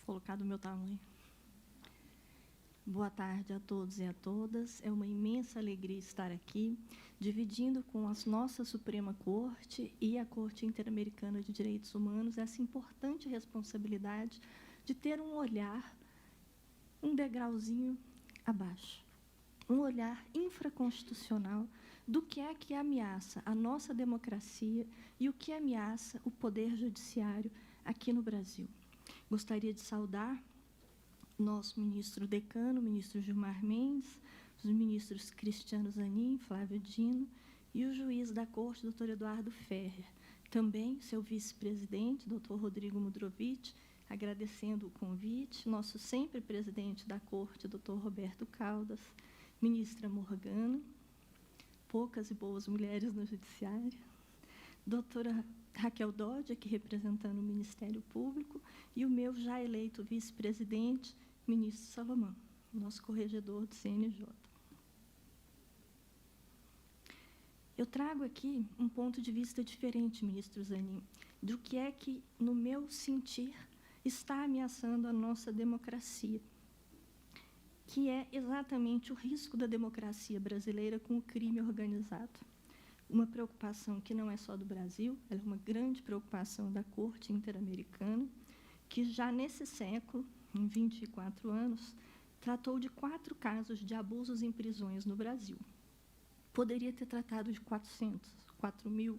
colocar do meu tamanho. Boa tarde a todos e a todas. É uma imensa alegria estar aqui, dividindo com a nossa Suprema Corte e a Corte Interamericana de Direitos Humanos essa importante responsabilidade de ter um olhar, um degrauzinho abaixo, um olhar infraconstitucional do que é que ameaça a nossa democracia e o que ameaça o Poder Judiciário aqui no Brasil. Gostaria de saudar nosso ministro decano, o ministro Gilmar Mendes, os ministros Cristiano Zanin, Flávio Dino e o juiz da Corte, doutor Eduardo Ferrer. Também seu vice-presidente, doutor Rodrigo Mudrovich, agradecendo o convite, nosso sempre presidente da Corte, doutor Roberto Caldas, ministra Morgana, poucas e boas mulheres no Judiciário, doutora Raquel Dodge, aqui representando o Ministério Público, e o meu já eleito vice-presidente, ministro Salomão, nosso corregedor do CNJ. Eu trago aqui um ponto de vista diferente, ministro Zanin, do que é que, no meu sentir, está ameaçando a nossa democracia, que é exatamente o risco da democracia brasileira com o crime organizado. Uma preocupação que não é só do Brasil, ela é uma grande preocupação da Corte Interamericana, que já nesse século, em 24 anos, tratou de 4 casos de abusos em prisões no Brasil. Poderia ter tratado de 400 mil.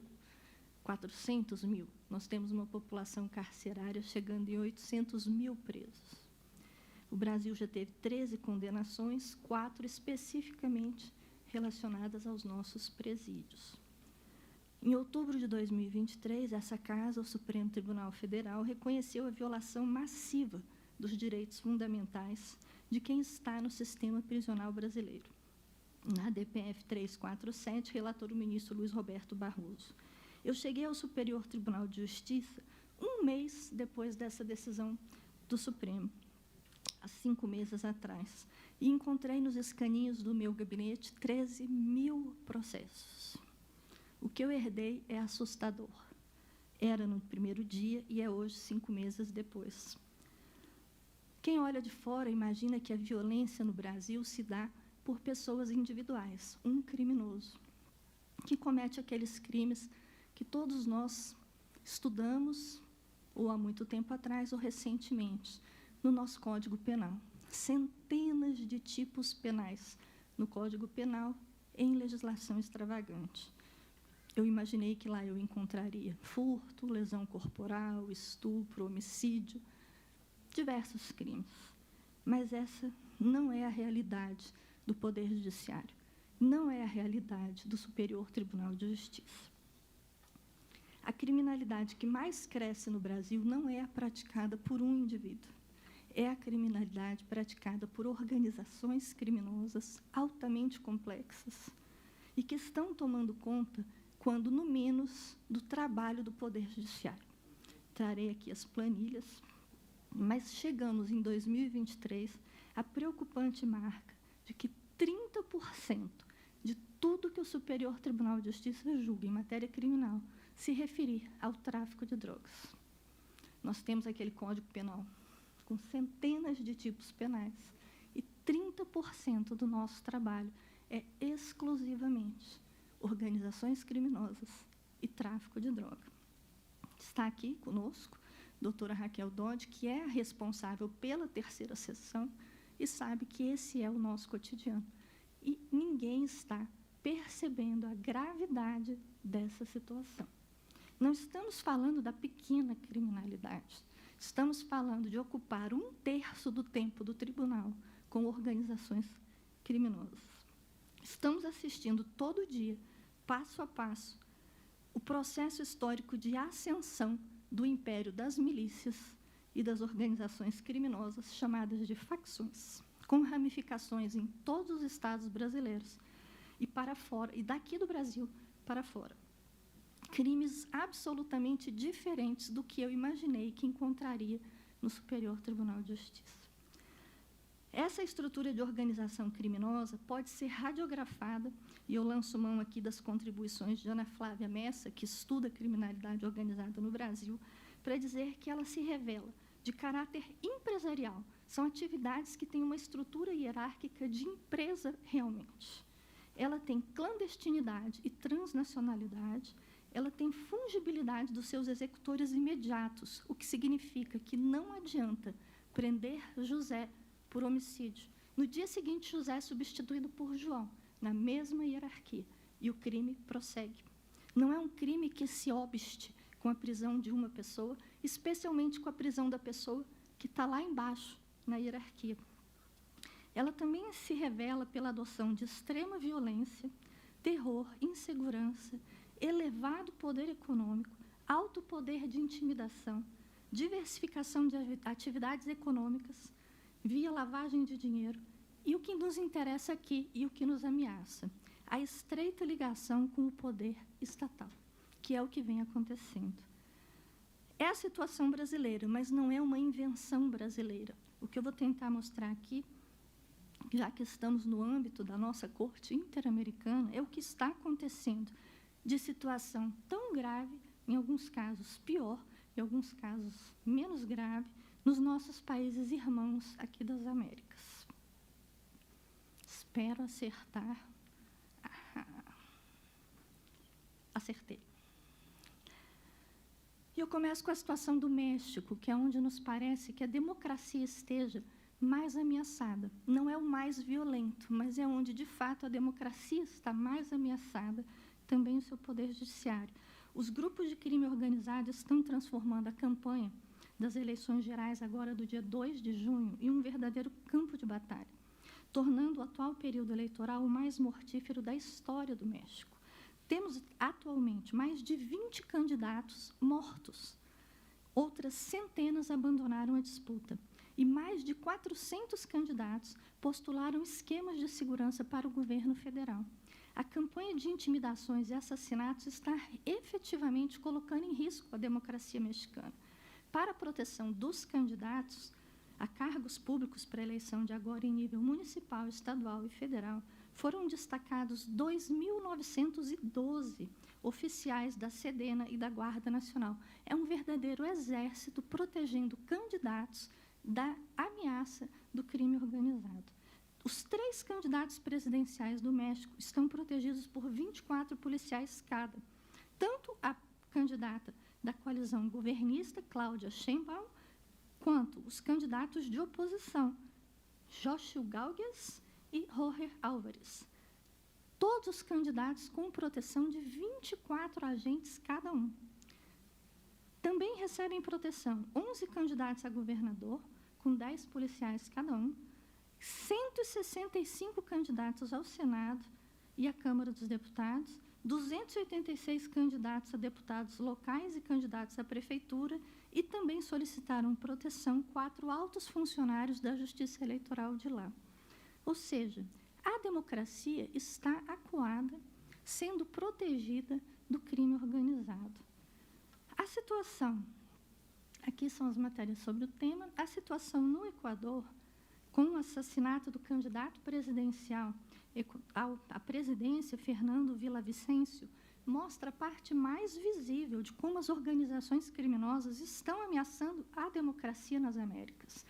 Nós temos uma população carcerária chegando em 800 mil presos. O Brasil já teve 13 condenações, 4 especificamente relacionadas aos nossos presídios. Em outubro de 2023, essa Casa, o Supremo Tribunal Federal, reconheceu a violação massiva dos direitos fundamentais de quem está no sistema prisional brasileiro. Na DPF 347, relator o ministro Luiz Roberto Barroso. Eu cheguei ao Superior Tribunal de Justiça um mês depois dessa decisão do Supremo, há 5 meses atrás, e encontrei nos escaninhos do meu gabinete 13 mil processos. O que eu herdei é assustador. Era no primeiro dia e é hoje, 5 meses depois. Quem olha de fora imagina que a violência no Brasil se dá por pessoas individuais, um criminoso, que comete aqueles crimes que todos nós estudamos, ou há muito tempo atrás, ou recentemente, no nosso Código Penal. Centenas de tipos penais no Código Penal em legislação extravagante. Eu imaginei que lá eu encontraria furto, lesão corporal, estupro, homicídio, diversos crimes. Mas essa não é a realidade do Poder Judiciário, não é a realidade do Superior Tribunal de Justiça. A criminalidade que mais cresce no Brasil não é a praticada por um indivíduo, é a criminalidade praticada por organizações criminosas altamente complexas e que estão tomando conta, quando no menos, do trabalho do Poder Judiciário. Trarei aqui as planilhas, mas chegamos em 2023 à preocupante marca de que 30% de tudo que o Superior Tribunal de Justiça julga em matéria criminal se referir ao tráfico de drogas. Nós temos aquele Código Penal com centenas de tipos penais e 30% do nosso trabalho é exclusivamente organizações criminosas e tráfico de droga. Está aqui conosco a doutora Raquel Dodge, que é a responsável pela 3ª sessão e sabe que esse é o nosso cotidiano. E ninguém está percebendo a gravidade dessa situação. Não estamos falando da pequena criminalidade, estamos falando de ocupar 1/3 do tempo do tribunal com organizações criminosas. Estamos assistindo todo dia, passo a passo, o processo histórico de ascensão do império das milícias e das organizações criminosas chamadas de facções, com ramificações em todos os estados brasileiros e para fora, e daqui do Brasil para fora. Crimes absolutamente diferentes do que eu imaginei que encontraria no Superior Tribunal de Justiça. Essa estrutura de organização criminosa pode ser radiografada, e eu lanço mão aqui das contribuições de Ana Flávia Messa, que estuda a criminalidade organizada no Brasil, para dizer que ela se revela de caráter empresarial. São atividades que têm uma estrutura hierárquica de empresa realmente. Ela tem clandestinidade e transnacionalidade, ela tem fungibilidade dos seus executores imediatos, o que significa que não adianta prender José por homicídio. No dia seguinte, José é substituído por João, na mesma hierarquia, e o crime prossegue. Não é um crime que se obste com a prisão de uma pessoa, especialmente com a prisão da pessoa que está lá embaixo, na hierarquia. Ela também se revela pela adoção de extrema violência, terror, insegurança, elevado poder econômico, alto poder de intimidação, diversificação de atividades econômicas, via lavagem de dinheiro, e o que nos interessa aqui e o que nos ameaça, a estreita ligação com o poder estatal, que é o que vem acontecendo. É a situação brasileira, mas não é uma invenção brasileira. O que eu vou tentar mostrar aqui, já que estamos no âmbito da nossa corte interamericana, é o que está acontecendo de situação tão grave, em alguns casos pior, em alguns casos menos grave, nos nossos países irmãos aqui das Américas. Espero acertar. Acertei. E eu começo com a situação do México, que é onde nos parece que a democracia esteja mais ameaçada. Não é o mais violento, mas é onde, de fato, a democracia está mais ameaçada, também o seu poder judiciário. Os grupos de crime organizado estão transformando a campanha das eleições gerais, agora do dia 2 de junho, em um verdadeiro campo de batalha, tornando o atual período eleitoral o mais mortífero da história do México. Temos, atualmente, mais de 20 candidatos mortos. Outras centenas abandonaram a disputa. E mais de 400 candidatos postularam esquemas de segurança para o governo federal. A campanha de intimidações e assassinatos está efetivamente colocando em risco a democracia mexicana. Para a proteção dos candidatos a cargos públicos para a eleição de agora em nível municipal, estadual e federal, foram destacados 2.912 oficiais da SEDENA e da Guarda Nacional. É um verdadeiro exército protegendo candidatos da ameaça do crime organizado. Os 3 candidatos presidenciais do México estão protegidos por 24 policiais cada. Tanto a candidata da coalizão governista, Cláudia Sheinbaum, quanto os candidatos de oposição, Xochitl Gálvez e Jorge Álvares. Todos os candidatos com proteção de 24 agentes cada um. Também recebem proteção 11 candidatos a governador, com 10 policiais cada um, 165 candidatos ao Senado e à Câmara dos Deputados, 286 candidatos a deputados locais e candidatos à prefeitura, e também solicitaram proteção 4 altos funcionários da Justiça Eleitoral de lá. Ou seja, a democracia está acuada, sendo protegida do crime organizado. A situação, aqui são as matérias sobre o tema, a situação no Equador, com o assassinato do candidato presidencial à presidência, Fernando Villavicencio, mostra a parte mais visível de como as organizações criminosas estão ameaçando a democracia nas Américas.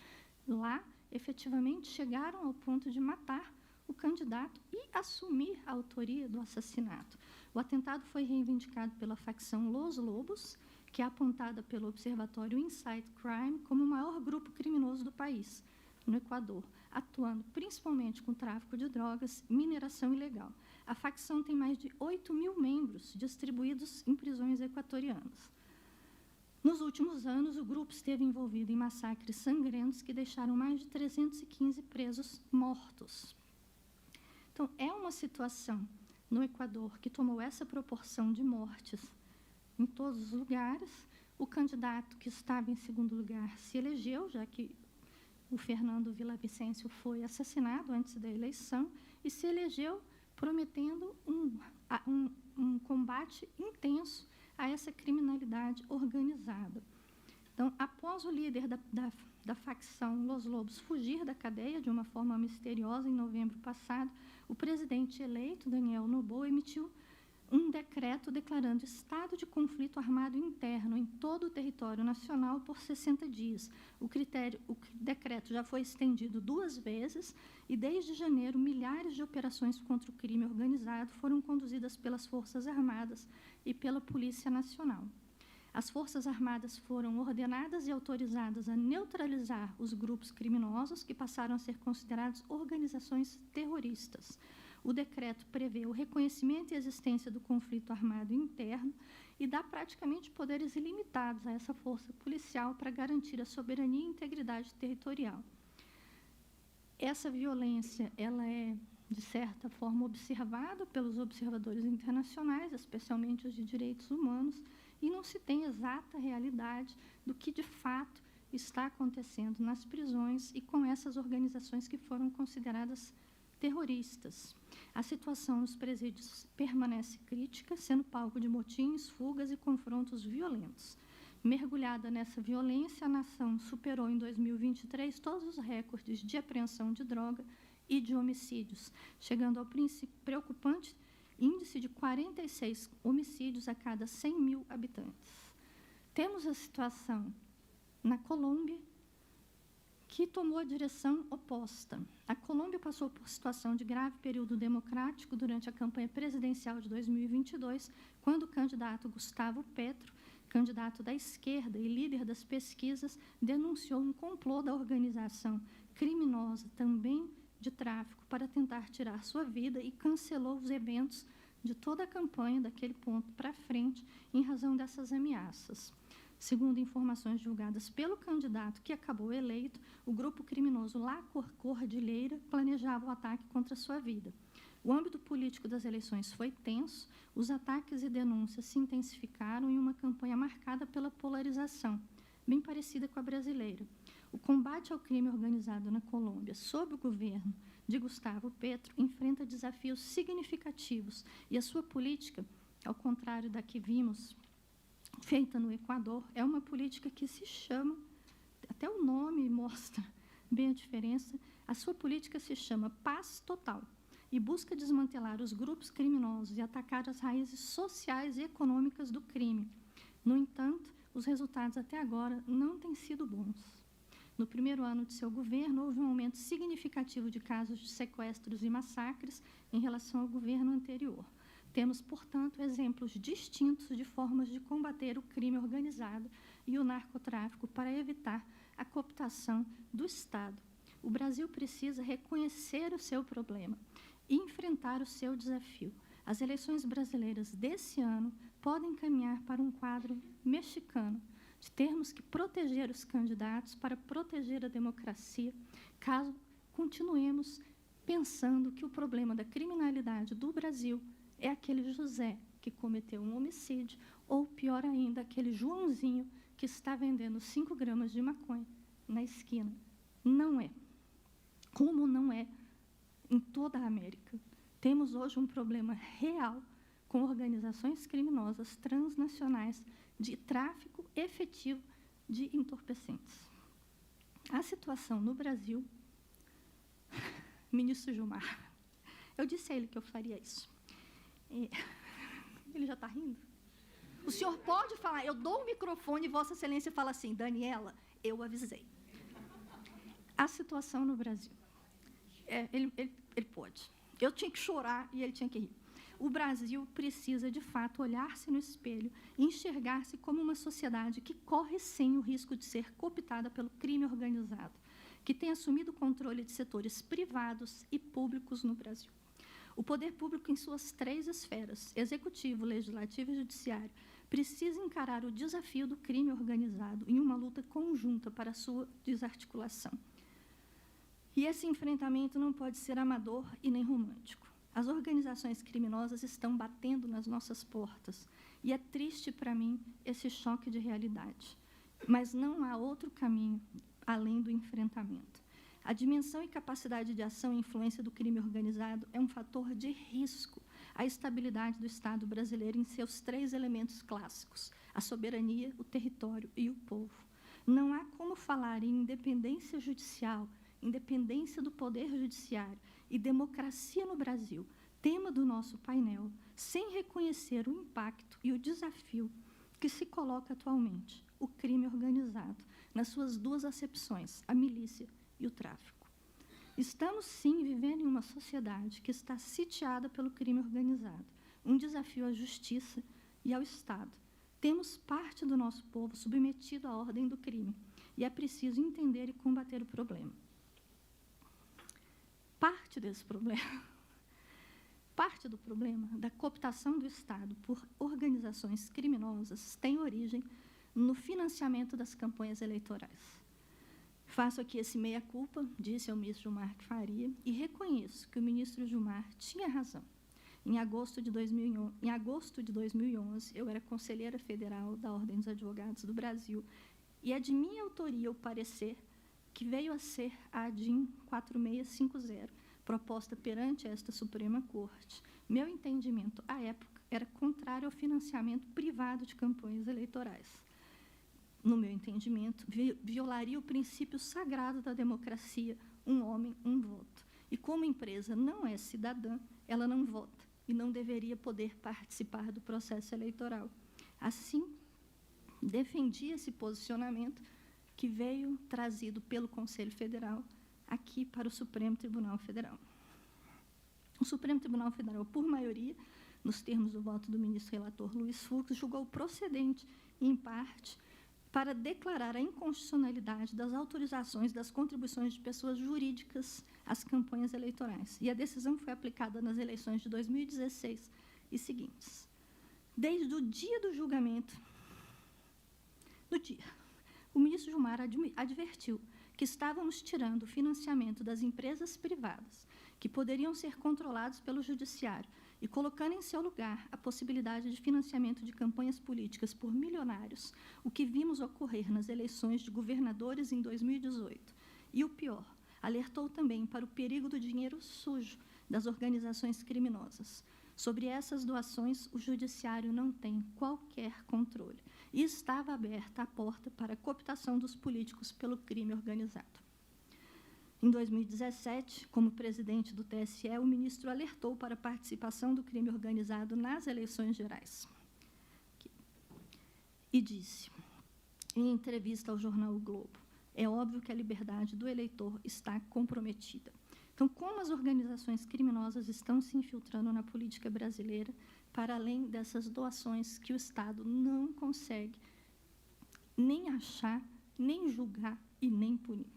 Lá, efetivamente, chegaram ao ponto de matar o candidato e assumir a autoria do assassinato. O atentado foi reivindicado pela facção Los Lobos, que é apontada pelo Observatório Insight Crime como o maior grupo criminoso do país, no Equador, atuando principalmente com tráfico de drogas e mineração ilegal. A facção tem mais de 8.000 membros distribuídos em prisões equatorianas. Nos últimos anos, o grupo esteve envolvido em massacres sangrentos que deixaram mais de 315 presos mortos. Então, é uma situação no Equador que tomou essa proporção de mortes em todos os lugares. O candidato que estava em segundo lugar se elegeu, já que o Fernando Villavicencio foi assassinado antes da eleição, e se elegeu prometendo um combate intenso a essa criminalidade organizada. Então, após o líder da facção Los Lobos fugir da cadeia de uma forma misteriosa em novembro passado, o presidente eleito, Daniel Noboa, emitiu um decreto declarando estado de conflito armado interno em todo o território nacional por 60 dias. O decreto já foi estendido 2 vezes e, desde janeiro, milhares de operações contra o crime organizado foram conduzidas pelas Forças Armadas e pela Polícia Nacional. As Forças Armadas foram ordenadas e autorizadas a neutralizar os grupos criminosos que passaram a ser considerados organizações terroristas. O decreto prevê o reconhecimento e existência do conflito armado interno e dá praticamente poderes ilimitados a essa força policial para garantir a soberania e integridade territorial. Essa violência, ela é, de certa forma, observada pelos observadores internacionais, especialmente os de direitos humanos, e não se tem exata realidade do que, de fato, está acontecendo nas prisões e com essas organizações que foram consideradas terroristas. A situação nos presídios permanece crítica, sendo palco de motins, fugas e confrontos violentos. Mergulhada nessa violência, a nação superou em 2023 todos os recordes de apreensão de droga e de homicídios, chegando ao preocupante índice de 46 homicídios a cada 100 mil habitantes. Temos a situação na Colômbia, que tomou a direção oposta. A Colômbia passou por situação de grave período democrático durante a campanha presidencial de 2022, quando o candidato Gustavo Petro, candidato da esquerda e líder das pesquisas, denunciou um complô da organização criminosa, também de tráfico, para tentar tirar sua vida e cancelou os eventos de toda a campanha daquele ponto para frente em razão dessas ameaças. Segundo informações divulgadas pelo candidato que acabou eleito, o grupo criminoso La Cordilheira planejava o ataque contra sua vida. O âmbito político das eleições foi tenso, os ataques e denúncias se intensificaram em uma campanha marcada pela polarização, bem parecida com a brasileira. O combate ao crime organizado na Colômbia, sob o governo de Gustavo Petro, enfrenta desafios significativos e a sua política, ao contrário da que vimos feita no Equador, é uma política que se chama, até o nome mostra bem a diferença, a sua política se chama Paz Total e busca desmantelar os grupos criminosos e atacar as raízes sociais e econômicas do crime. No entanto, os resultados até agora não têm sido bons. No primeiro ano de seu governo, houve um aumento significativo de casos de sequestros e massacres em relação ao governo anterior. Temos, portanto, exemplos distintos de formas de combater o crime organizado e o narcotráfico para evitar a cooptação do Estado. O Brasil precisa reconhecer o seu problema e enfrentar o seu desafio. As eleições brasileiras desse ano podem caminhar para um quadro mexicano, de termos que proteger os candidatos para proteger a democracia, caso continuemos pensando que o problema da criminalidade do Brasil é aquele José que cometeu um homicídio, ou, pior ainda, aquele Joãozinho que está vendendo 5 gramas de maconha na esquina. Não é. Como não é em toda a América. Temos hoje um problema real com organizações criminosas transnacionais de tráfico efetivo de entorpecentes. A situação no Brasil, ministro Gilmar, eu disse a ele que eu faria isso. Ele já está rindo? O senhor pode falar, eu dou o microfone e Vossa Excelência fala assim, Daniela, eu avisei. A situação no Brasil, ele pode. Eu tinha que chorar e ele tinha que rir. O Brasil precisa, de fato, olhar-se no espelho e enxergar-se como uma sociedade que corre, sim, o risco de ser cooptada pelo crime organizado, que tem assumido o controle de setores privados e públicos no Brasil. O poder público, em suas 3 esferas, executivo, legislativo e judiciário, precisa encarar o desafio do crime organizado em uma luta conjunta para a sua desarticulação. E esse enfrentamento não pode ser amador e nem romântico. As organizações criminosas estão batendo nas nossas portas, e é triste para mim esse choque de realidade. Mas não há outro caminho além do enfrentamento. A dimensão e capacidade de ação e influência do crime organizado é um fator de risco à estabilidade do Estado brasileiro em seus 3 elementos clássicos, a soberania, o território e o povo. Não há como falar em independência judicial, independência do poder judiciário e democracia no Brasil, tema do nosso painel, sem reconhecer o impacto e o desafio que se coloca atualmente, o crime organizado, nas suas duas acepções, a milícia e o tráfico. Estamos, sim, vivendo em uma sociedade que está sitiada pelo crime organizado, um desafio à justiça e ao Estado. Temos parte do nosso povo submetido à ordem do crime, e é preciso entender e combater o problema. Parte do problema da cooptação do Estado por organizações criminosas tem origem no financiamento das campanhas eleitorais. Faço aqui esse meia-culpa, disse ao ministro Gilmar Faria, e reconheço que o ministro Gilmar tinha razão. Em agosto de 2011, eu era conselheira federal da Ordem dos Advogados do Brasil, e é de minha autoria o parecer que veio a ser a ADIM 4650, proposta perante esta Suprema Corte. Meu entendimento, à época, era contrário ao financiamento privado de campanhas eleitorais. No meu entendimento, violaria o princípio sagrado da democracia, um homem, um voto. E como a empresa não é cidadã, ela não vota e não deveria poder participar do processo eleitoral. Assim, defendi esse posicionamento que veio trazido pelo Conselho Federal aqui para o Supremo Tribunal Federal. O Supremo Tribunal Federal, por maioria, nos termos do voto do ministro relator Luiz Fux, julgou procedente, em parte, para declarar a inconstitucionalidade das autorizações das contribuições de pessoas jurídicas às campanhas eleitorais. E a decisão foi aplicada nas eleições de 2016 e seguintes. Desde o dia do julgamento, o ministro Gilmar advertiu que estávamos tirando o financiamento das empresas privadas, que poderiam ser controlados pelo judiciário, e colocando em seu lugar a possibilidade de financiamento de campanhas políticas por milionários, o que vimos ocorrer nas eleições de governadores em 2018. E o pior, alertou também para o perigo do dinheiro sujo das organizações criminosas. Sobre essas doações, o judiciário não tem qualquer controle, e estava aberta a porta para a cooptação dos políticos pelo crime organizado. Em 2017, como presidente do TSE, o ministro alertou para a participação do crime organizado nas eleições gerais. E disse, em entrevista ao jornal O Globo, é óbvio que a liberdade do eleitor está comprometida. Então, como as organizações criminosas estão se infiltrando na política brasileira, para além dessas doações que o Estado não consegue nem achar, nem julgar e nem punir.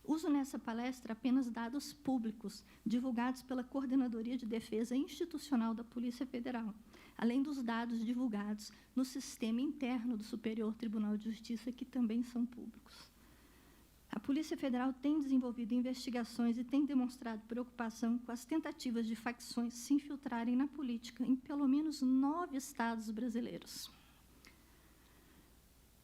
Uso nessa palestra apenas dados públicos, divulgados pela Coordenadoria de Defesa Institucional da Polícia Federal, além dos dados divulgados no sistema interno do Superior Tribunal de Justiça, que também são públicos. A Polícia Federal tem desenvolvido investigações e tem demonstrado preocupação com as tentativas de facções se infiltrarem na política em pelo menos 9 estados brasileiros,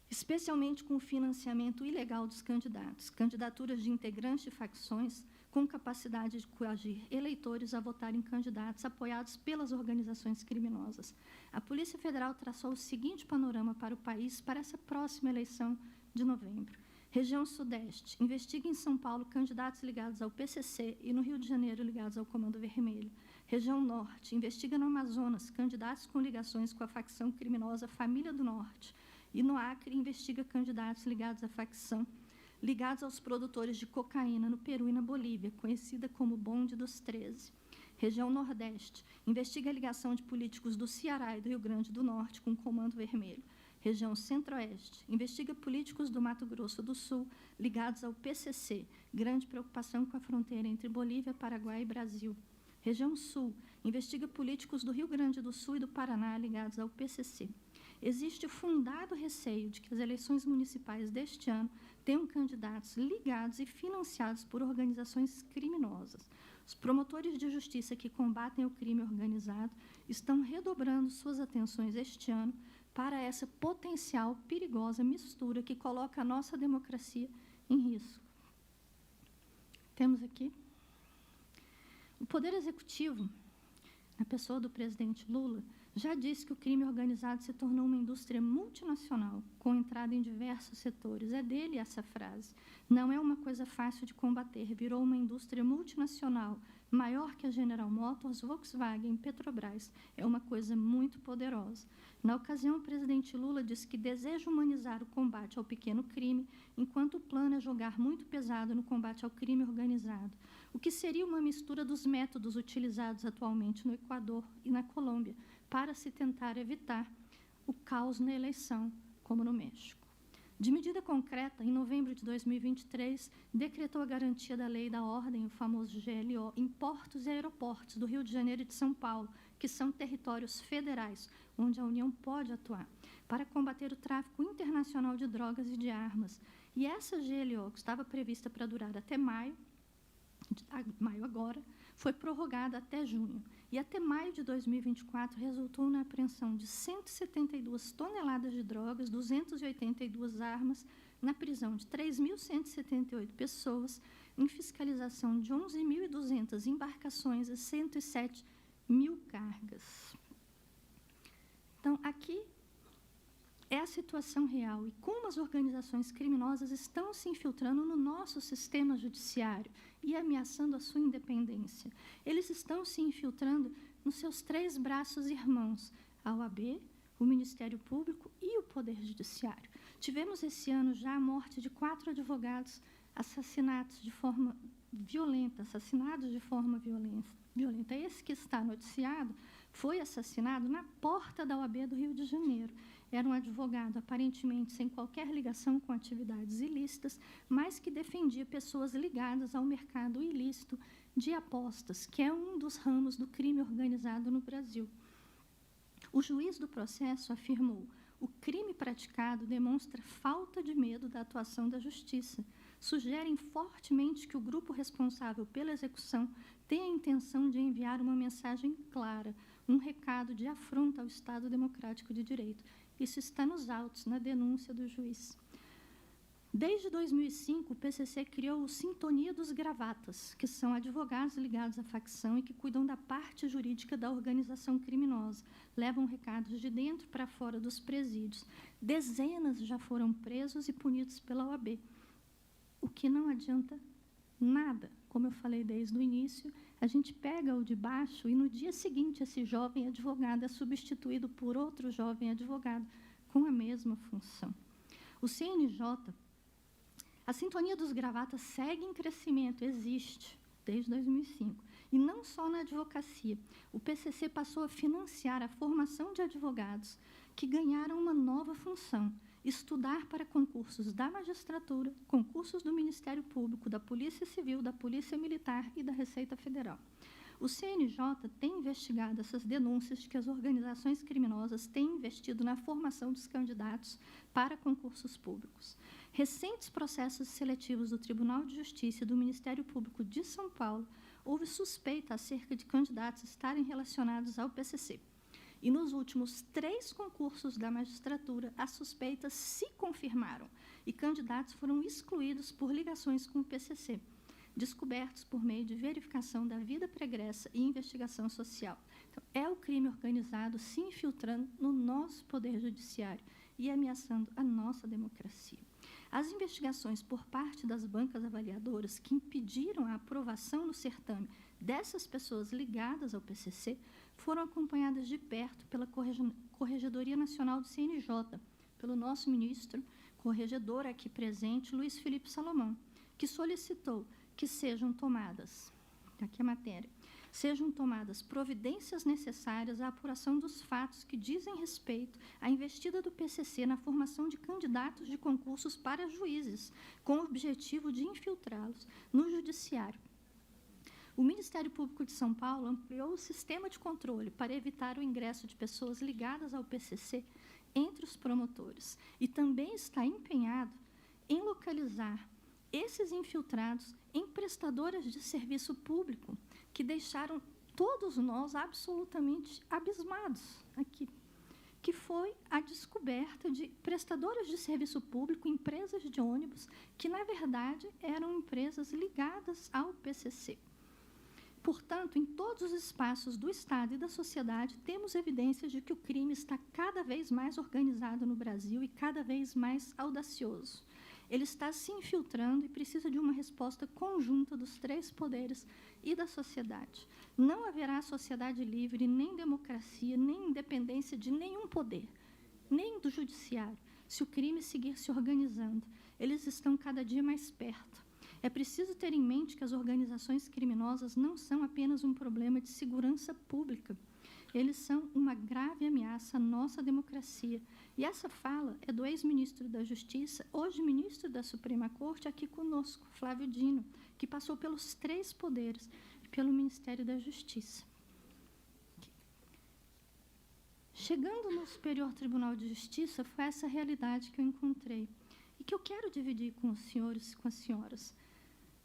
especialmente com o financiamento ilegal dos candidatos, candidaturas de integrantes de facções com capacidade de coagir eleitores a votarem em candidatos apoiados pelas organizações criminosas. A Polícia Federal traçou o seguinte panorama para o país para essa próxima eleição de novembro. Região Sudeste, investiga em São Paulo candidatos ligados ao PCC e no Rio de Janeiro ligados ao Comando Vermelho. Região Norte, investiga no Amazonas candidatos com ligações com a facção criminosa Família do Norte. E no Acre, investiga candidatos ligados à facção, ligados aos produtores de cocaína no Peru e na Bolívia, conhecida como Bonde dos 13. Região Nordeste, investiga a ligação de políticos do Ceará e do Rio Grande do Norte com o Comando Vermelho. Região Centro-Oeste, investiga políticos do Mato Grosso do Sul ligados ao PCC, grande preocupação com a fronteira entre Bolívia, Paraguai e Brasil. Região Sul, investiga políticos do Rio Grande do Sul e do Paraná ligados ao PCC. Existe fundado receio de que as eleições municipais deste ano tenham candidatos ligados e financiados por organizações criminosas. Os promotores de justiça que combatem o crime organizado estão redobrando suas atenções este ano para essa potencial perigosa mistura que coloca a nossa democracia em risco. Temos aqui o Poder Executivo, na pessoa do presidente Lula, já disse que o crime organizado se tornou uma indústria multinacional, com entrada em diversos setores. É dele essa frase. Não é uma coisa fácil de combater, virou uma indústria multinacional, maior que a General Motors, Volkswagen e Petrobras. É uma coisa muito poderosa. Na ocasião, o presidente Lula disse que deseja humanizar o combate ao pequeno crime, enquanto o plano é jogar muito pesado no combate ao crime organizado, o que seria uma mistura dos métodos utilizados atualmente no Equador e na Colômbia, para se tentar evitar o caos na eleição, como no México. De medida concreta, em novembro de 2023, decretou a garantia da lei da ordem, o famoso GLO, em portos e aeroportos do Rio de Janeiro e de São Paulo, que são territórios federais, onde a União pode atuar, para combater o tráfico internacional de drogas e de armas. E essa GLO, que estava prevista para durar até maio agora, foi prorrogada até junho. E até maio de 2024 resultou na apreensão de 172 toneladas de drogas, 282 armas, na prisão de 3.178 pessoas, em fiscalização de 11.200 embarcações e 107 mil cargas. Então, aqui é a situação real e como as organizações criminosas estão se infiltrando no nosso sistema judiciário e ameaçando a sua independência. Eles estão se infiltrando nos seus 3 braços irmãos, a OAB, o Ministério Público e o Poder Judiciário. Tivemos esse ano já a morte de 4 advogados assassinados de forma violenta. Esse que está noticiado foi assassinado na porta da OAB do Rio de Janeiro. Era um advogado, aparentemente sem qualquer ligação com atividades ilícitas, mas que defendia pessoas ligadas ao mercado ilícito de apostas, que é um dos ramos do crime organizado no Brasil. O juiz do processo afirmou: o crime praticado demonstra falta de medo da atuação da justiça. Sugerem fortemente que o grupo responsável pela execução tem a intenção de enviar uma mensagem clara, um recado de afronta ao Estado Democrático de Direito. Isso está nos autos, na denúncia do juiz. Desde 2005, o PCC criou o Sintonia dos Gravatas, que são advogados ligados à facção e que cuidam da parte jurídica da organização criminosa. Levam recados de dentro para fora dos presídios. Dezenas já foram presos e punidos pela OAB, o que não adianta nada. Como eu falei desde o início, a gente pega o de baixo e, no dia seguinte, esse jovem advogado é substituído por outro jovem advogado com a mesma função. O CNJ, a Sintonia dos Gravatas segue em crescimento, existe desde 2005. E não só na advocacia. O PCC passou a financiar a formação de advogados que ganharam uma nova função: estudar para concursos da magistratura, concursos do Ministério Público, da Polícia Civil, da Polícia Militar e da Receita Federal. O CNJ tem investigado essas denúncias de que as organizações criminosas têm investido na formação dos candidatos para concursos públicos. Recentes processos seletivos do Tribunal de Justiça e do Ministério Público de São Paulo, houve suspeita acerca de candidatos estarem relacionados ao PCC. E nos últimos 3 concursos da magistratura, as suspeitas se confirmaram e candidatos foram excluídos por ligações com o PCC, descobertos por meio de verificação da vida pregressa e investigação social. Então, é o crime organizado se infiltrando no nosso poder judiciário e ameaçando a nossa democracia. As investigações por parte das bancas avaliadoras que impediram a aprovação no certame dessas pessoas ligadas ao PCC foram acompanhadas de perto pela Corregedoria Nacional do CNJ, pelo nosso ministro, corregedor aqui presente, Luiz Felipe Salomão, que solicitou que sejam tomadas, aqui a matéria, sejam tomadas providências necessárias à apuração dos fatos que dizem respeito à investida do PCC na formação de candidatos de concursos para juízes, com o objetivo de infiltrá-los no judiciário. O Ministério Público de São Paulo ampliou o sistema de controle para evitar o ingresso de pessoas ligadas ao PCC entre os promotores e também está empenhado em localizar esses infiltrados em prestadoras de serviço público, que deixaram todos nós absolutamente abismados aqui, que foi a descoberta de prestadoras de serviço público, empresas de ônibus, que, na verdade, eram empresas ligadas ao PCC. Portanto, em todos os espaços do Estado e da sociedade, temos evidências de que o crime está cada vez mais organizado no Brasil e cada vez mais audacioso. Ele está se infiltrando e precisa de uma resposta conjunta dos três poderes e da sociedade. Não haverá sociedade livre, nem democracia, nem independência de nenhum poder, nem do judiciário, se o crime seguir se organizando. Eles estão cada dia mais perto. É preciso ter em mente que as organizações criminosas não são apenas um problema de segurança pública. Eles são uma grave ameaça à nossa democracia. E essa fala é do ex-ministro da Justiça, hoje ministro da Suprema Corte, aqui conosco, Flávio Dino, que passou pelos três poderes e pelo Ministério da Justiça. Chegando no Superior Tribunal de Justiça, foi essa realidade que eu encontrei e que eu quero dividir com os senhores e com as senhoras.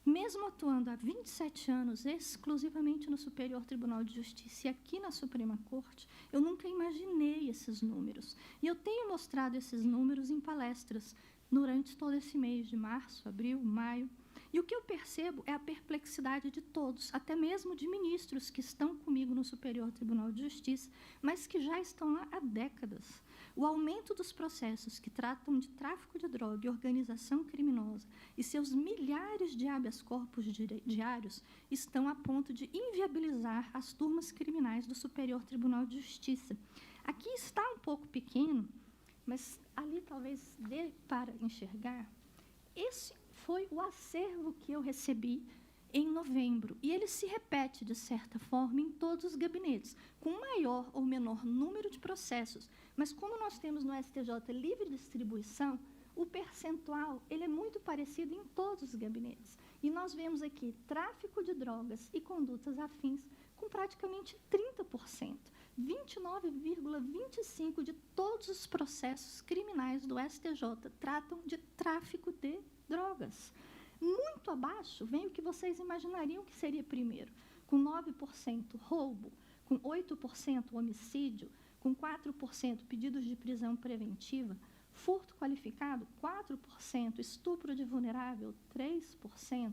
Mesmo atuando há 27 anos exclusivamente no Superior Tribunal de Justiça e aqui na Suprema Corte, eu nunca imaginei esses números. E eu tenho mostrado esses números em palestras durante todo esse mês de março, abril, maio. E o que eu percebo é a perplexidade de todos, até mesmo de ministros que estão comigo no Superior Tribunal de Justiça, mas que já estão lá há décadas. O aumento dos processos que tratam de tráfico de droga e organização criminosa e seus milhares de habeas corpus diários estão a ponto de inviabilizar as turmas criminais do Superior Tribunal de Justiça. Aqui está um pouco pequeno, mas ali talvez dê para enxergar. Esse foi o acervo que eu recebi em novembro, e ele se repete, de certa forma, em todos os gabinetes, com maior ou menor número de processos. Mas como nós temos no STJ livre distribuição, o percentual ele é muito parecido em todos os gabinetes. E nós vemos aqui tráfico de drogas e condutas afins com praticamente 30%. 29,25% de todos os processos criminais do STJ tratam de tráfico de drogas. Muito abaixo vem o que vocês imaginariam que seria primeiro, com 9% roubo, com 8% homicídio, com 4% pedidos de prisão preventiva, furto qualificado, 4%, estupro de vulnerável, 3%,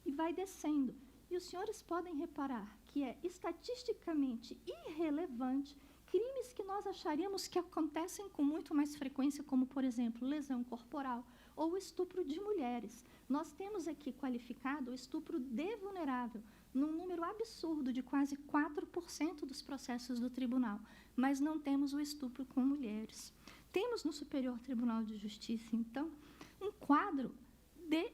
e vai descendo. E os senhores podem reparar que é estatisticamente irrelevante crimes que nós acharíamos que acontecem com muito mais frequência, como, por exemplo, lesão corporal ou estupro de mulheres. Nós temos aqui qualificado o estupro de vulnerável, num número absurdo de quase 4% dos processos do tribunal, mas não temos o estupro com mulheres. Temos no Superior Tribunal de Justiça, então, um quadro de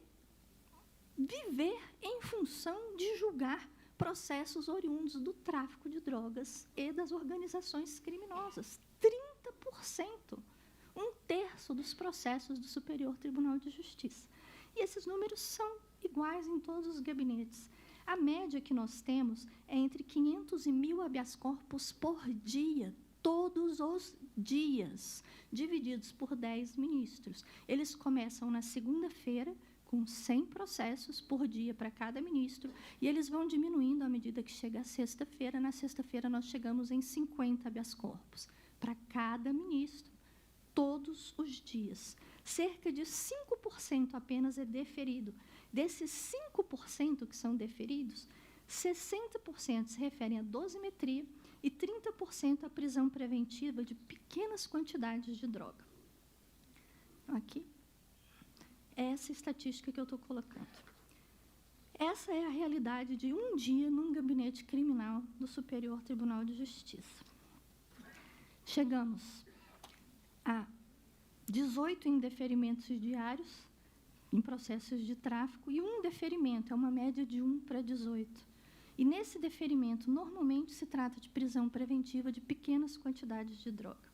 viver em função de julgar processos oriundos do tráfico de drogas e das organizações criminosas. 30%, um terço dos processos do Superior Tribunal de Justiça. E esses números são iguais em todos os gabinetes. A média que nós temos é entre 500 e 1.000 habeas corpus por dia, todos os dias, divididos por 10 ministros. Eles começam na segunda-feira, com 100 processos por dia para cada ministro, e eles vão diminuindo à medida que chega a sexta-feira. Na sexta-feira, nós chegamos em 50 habeas corpus para cada ministro, todos os dias. Cerca de 5% apenas é deferido. Desses 5% que são deferidos, 60% se referem à dosimetria e 30% à prisão preventiva de pequenas quantidades de droga. Aqui. Essa estatística que eu estou colocando. Essa é a realidade de um dia num gabinete criminal do Superior Tribunal de Justiça. Chegamos a 18 indeferimentos diários em processos de tráfico e um deferimento, é uma média de 1 para 18. E nesse deferimento, normalmente se trata de prisão preventiva de pequenas quantidades de droga.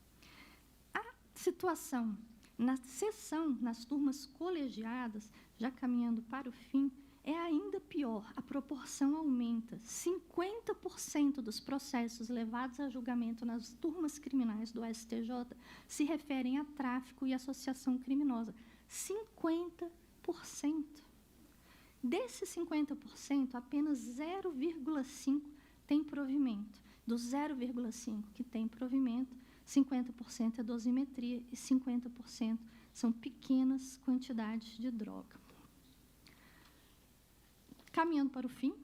A situação na sessão, nas turmas colegiadas, já caminhando para o fim, é ainda pior, a proporção aumenta. 50% dos processos levados a julgamento nas turmas criminais do STJ se referem a tráfico e associação criminosa. 50%. Desses 50%, apenas 0,5% tem provimento. Dos 0,5% que tem provimento, 50% é dosimetria e 50% são pequenas quantidades de droga. Caminhando para o fim,